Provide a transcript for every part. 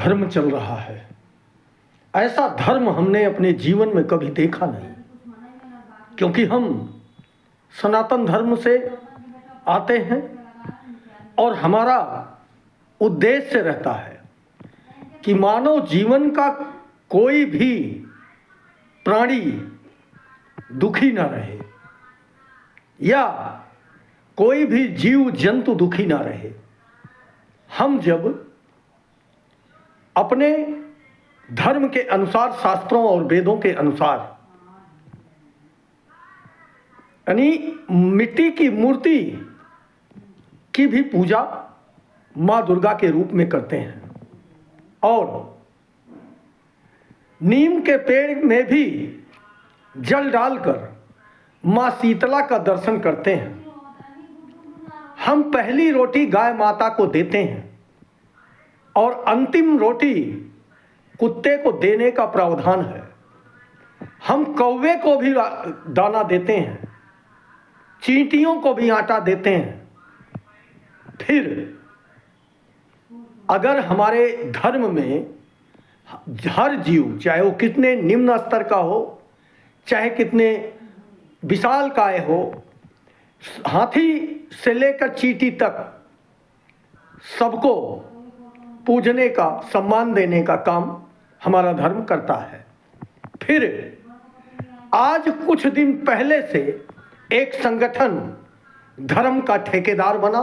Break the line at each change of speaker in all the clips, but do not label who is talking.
धर्म चल रहा है। ऐसा धर्म हमने अपने जीवन में कभी देखा नहीं, क्योंकि हम सनातन धर्म से आते हैं और हमारा उद्देश्य रहता है कि मानव जीवन का कोई भी प्राणी दुखी न रहे या कोई भी जीव जंतु दुखी ना रहे। हम जब अपने धर्म के अनुसार, शास्त्रों और वेदों के अनुसार, यानी मिट्टी की मूर्ति की भी पूजा माँ दुर्गा के रूप में करते हैं और नीम के पेड़ में भी जल डालकर माँ शीतला का दर्शन करते हैं। हम पहली रोटी गाय माता को देते हैं और अंतिम रोटी कुत्ते को देने का प्रावधान है। हम कौवे को भी दाना देते हैं, चींटियों को भी आटा देते हैं। फिर अगर हमारे धर्म में हर जीव, चाहे वो कितने निम्न स्तर का हो, चाहे कितने विशालकाय हो, हाथी से लेकर चींटी तक सबको पूजने का, सम्मान देने का काम हमारा धर्म करता है। फिर आज कुछ दिन पहले से एक संगठन धर्म का ठेकेदार बना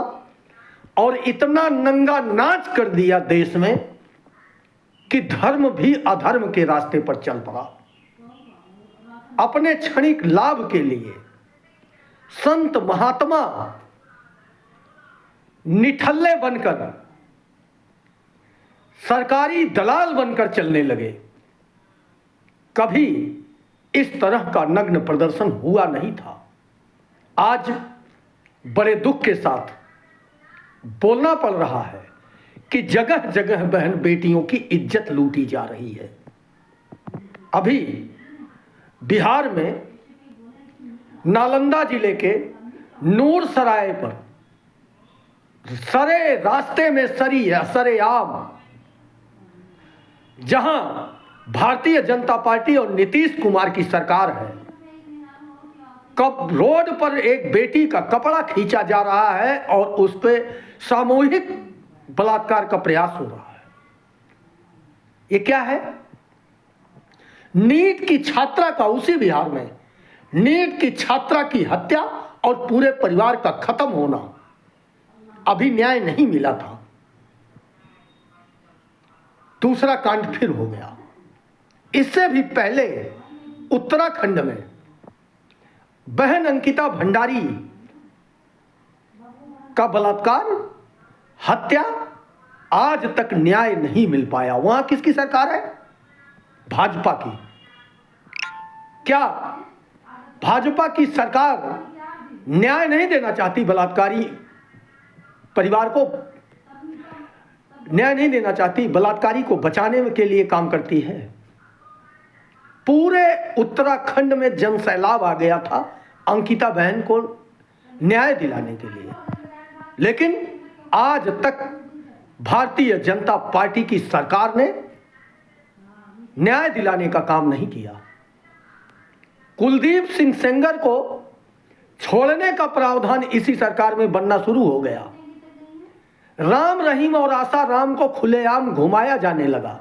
और इतना नंगा नाच कर दिया देश में कि धर्म भी अधर्म के रास्ते पर चल पड़ा। अपने क्षणिक लाभ के लिए संत महात्मा निठल्ले बनकर, सरकारी दलाल बनकर चलने लगे। कभी इस तरह का नग्न प्रदर्शन हुआ नहीं था। आज बड़े दुख के साथ बोलना पड़ रहा है कि जगह जगह बहन बेटियों की इज्जत लूटी जा रही है। अभी बिहार में नालंदा जिले के नूर सराय पर सरे रास्ते में सरेआम, जहां भारतीय जनता पार्टी और नीतीश कुमार की सरकार है, कब रोड पर एक बेटी का कपड़ा खींचा जा रहा है और उस पर सामूहिक बलात्कार का प्रयास हो रहा है। ये क्या है? नीट की छात्रा का, उसी बिहार में नीट की छात्रा की हत्या और पूरे परिवार का खत्म होना, अभी न्याय नहीं मिला था। दूसरा कांड फिर हो गया। इससे भी पहले उत्तराखंड में बहन अंकिता भंडारी का बलात्कार, हत्या, आज तक न्याय नहीं मिल पाया। वहां किसकी सरकार है? भाजपा की। क्या भाजपा की सरकार न्याय नहीं देना चाहती? बलात्कारी परिवार को न्याय नहीं देना चाहती? बलात्कारी को बचाने के लिए काम करती है? पूरे उत्तराखंड में जन सैलाब आ गया था अंकिता बहन को न्याय दिलाने के लिए, लेकिन आज तक भारतीय जनता पार्टी की सरकार ने न्याय दिलाने का काम नहीं किया। कुलदीप सिंह सेंगर को छोड़ने का प्रावधान इसी सरकार में बनना शुरू हो गया। राम रहीम और आशा राम को खुलेआम घुमाया जाने लगा।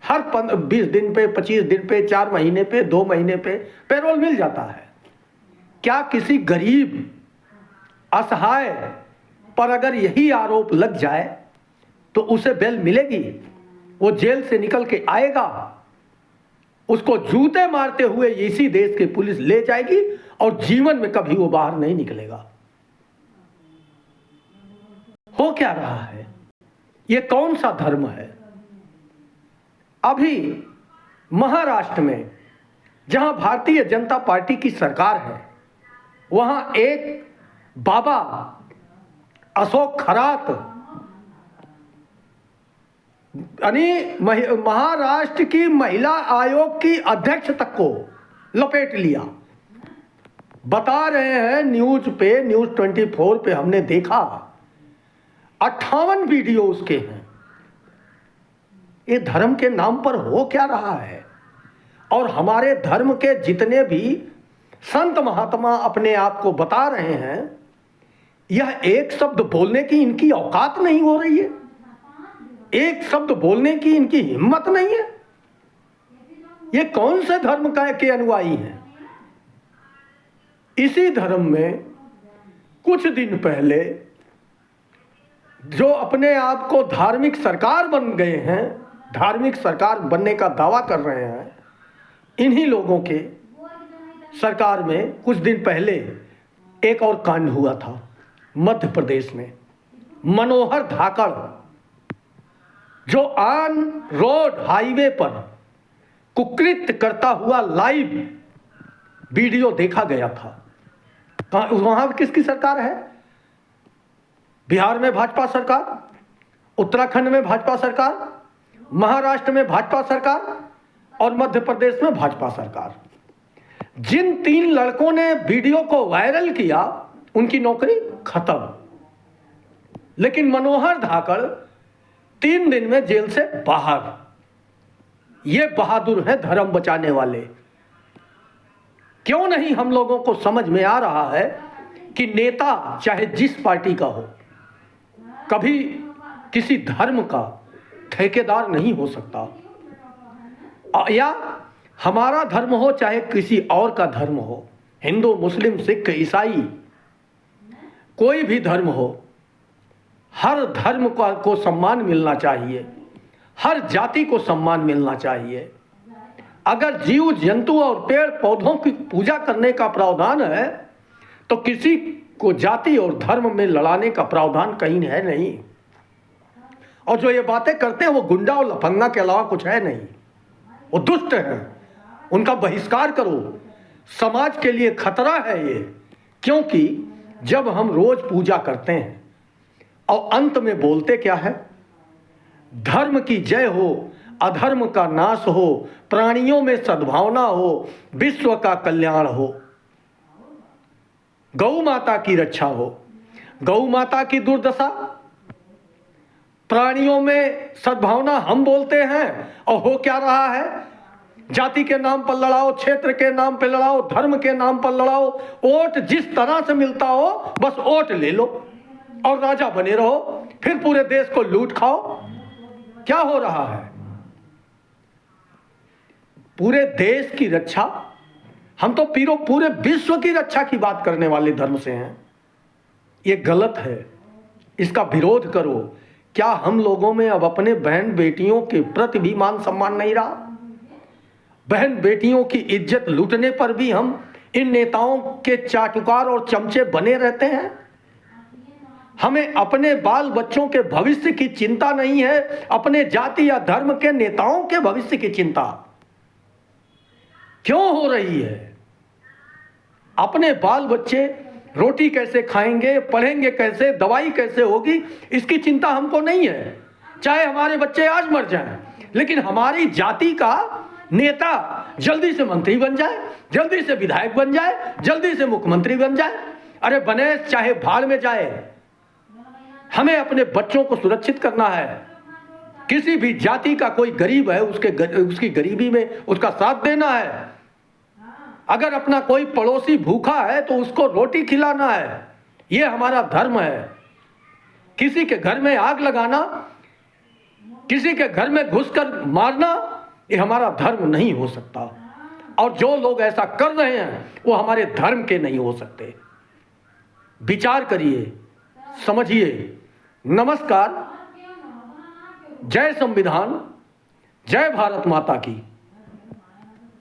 हर 20 दिन पे, 25 दिन पे, 4 महीने पे, 2 महीने पे पैरोल मिल जाता है। क्या किसी गरीब असहाय पर अगर यही आरोप लग जाए तो उसे बेल मिलेगी? वो जेल से निकल के आएगा, उसको जूते मारते हुए इसी देश की पुलिस ले जाएगी और जीवन में कभी वो बाहर नहीं निकलेगा। हो क्या रहा है? ये कौन सा धर्म है? अभी महाराष्ट्र में जहां भारतीय जनता पार्टी की सरकार है, वहां एक बाबा अशोक खरात, यानी महाराष्ट्र की महिला आयोग की अध्यक्ष तक को लपेट लिया। बता रहे हैं न्यूज पे, न्यूज 24 पे हमने देखा 58 वीडियो उसके हैं। ये धर्म के नाम पर हो क्या रहा है? और हमारे धर्म के जितने भी संत महात्मा अपने आप को बता रहे हैं, यह एक शब्द बोलने की इनकी औकात नहीं हो रही है, एक शब्द बोलने की इनकी हिम्मत नहीं है। ये कौन से धर्म का के अनुयायी हैं? इसी धर्म में कुछ दिन पहले जो अपने आप को धार्मिक सरकार बन गए हैं, धार्मिक सरकार बनने का दावा कर रहे हैं, इन्हीं लोगों के सरकार में कुछ दिन पहले एक और कांड हुआ था मध्य प्रदेश में। मनोहर धाकड़ जो ऑन रोड हाईवे पर कुकृत्य करता हुआ लाइव वीडियो देखा गया था। वहां किसकी सरकार है? बिहार में भाजपा सरकार, उत्तराखंड में भाजपा सरकार, महाराष्ट्र में भाजपा सरकार और मध्य प्रदेश में भाजपा सरकार। जिन 3 लड़कों ने वीडियो को वायरल किया उनकी नौकरी खत्म, लेकिन मनोहर धाकड़ 3 दिन में जेल से बाहर। ये बहादुर हैं धर्म बचाने वाले। क्यों नहीं हम लोगों को समझ में आ रहा है कि नेता चाहे जिस पार्टी का हो, कभी किसी धर्म का ठेकेदार नहीं हो सकता, या हमारा धर्म हो चाहे किसी और का धर्म हो, हिंदू मुस्लिम सिख ईसाई कोई भी धर्म हो, हर धर्म को सम्मान मिलना चाहिए, हर जाति को सम्मान मिलना चाहिए। अगर जीव जंतु और पेड़ पौधों की पूजा करने का प्रावधान है तो किसी को जाति और धर्म में लड़ाने का प्रावधान कहीं है नहीं। और जो ये बातें करते हैं वो गुंडा और लफंगा के अलावा कुछ है नहीं, वो दुष्ट हैं, उनका बहिष्कार करो। समाज के लिए खतरा है ये, क्योंकि जब हम रोज पूजा करते हैं और अंत में बोलते क्या है? धर्म की जय हो, अधर्म का नाश हो, प्राणियों में सद्भावना हो, विश्व का कल्याण हो, गौ माता की रक्षा हो। गौ माता की दुर्दशा, प्राणियों में सद्भावना हम बोलते हैं और हो क्या रहा है? जाति के नाम पर लड़ाओ, क्षेत्र के नाम पर लड़ाओ, धर्म के नाम पर लड़ाओ, वोट जिस तरह से मिलता हो बस वोट ले लो और राजा बने रहो, फिर पूरे देश को लूट खाओ। क्या हो रहा है? पूरे देश की रक्षा, हम तो पूरे विश्व की रक्षा की बात करने वाले धर्म से हैं। ये गलत है, इसका विरोध करो। क्या हम लोगों में अब अपने बहन बेटियों के प्रति भी मान सम्मान नहीं रहा? बहन बेटियों की इज्जत लूटने पर भी हम इन नेताओं के चाटुकार और चमचे बने रहते हैं। हमें अपने बाल बच्चों के भविष्य की चिंता नहीं है, अपने जाति या धर्म के नेताओं के भविष्य की चिंता क्यों हो रही है? अपने बाल बच्चे रोटी कैसे खाएंगे, पढ़ेंगे कैसे, दवाई कैसे होगी, इसकी चिंता हमको नहीं है। चाहे हमारे बच्चे आज मर जाएं, लेकिन हमारी जाति का नेता जल्दी से मंत्री बन जाए, जल्दी से विधायक बन जाए, जल्दी से मुख्यमंत्री बन जाए। अरे बने चाहे भाड़ में जाए, हमें अपने बच्चों को सुरक्षित करना है। किसी भी जाति का कोई गरीब है, उसकी गरीबी में उसका साथ देना है। अगर अपना कोई पड़ोसी भूखा है तो उसको रोटी खिलाना है, ये हमारा धर्म है। किसी के घर में आग लगाना, किसी के घर में घुसकर मारना, ये हमारा धर्म नहीं हो सकता। और जो लोग ऐसा कर रहे हैं वो हमारे धर्म के नहीं हो सकते। विचार करिए, समझिए। नमस्कार। जय संविधान, जय भारत माता की।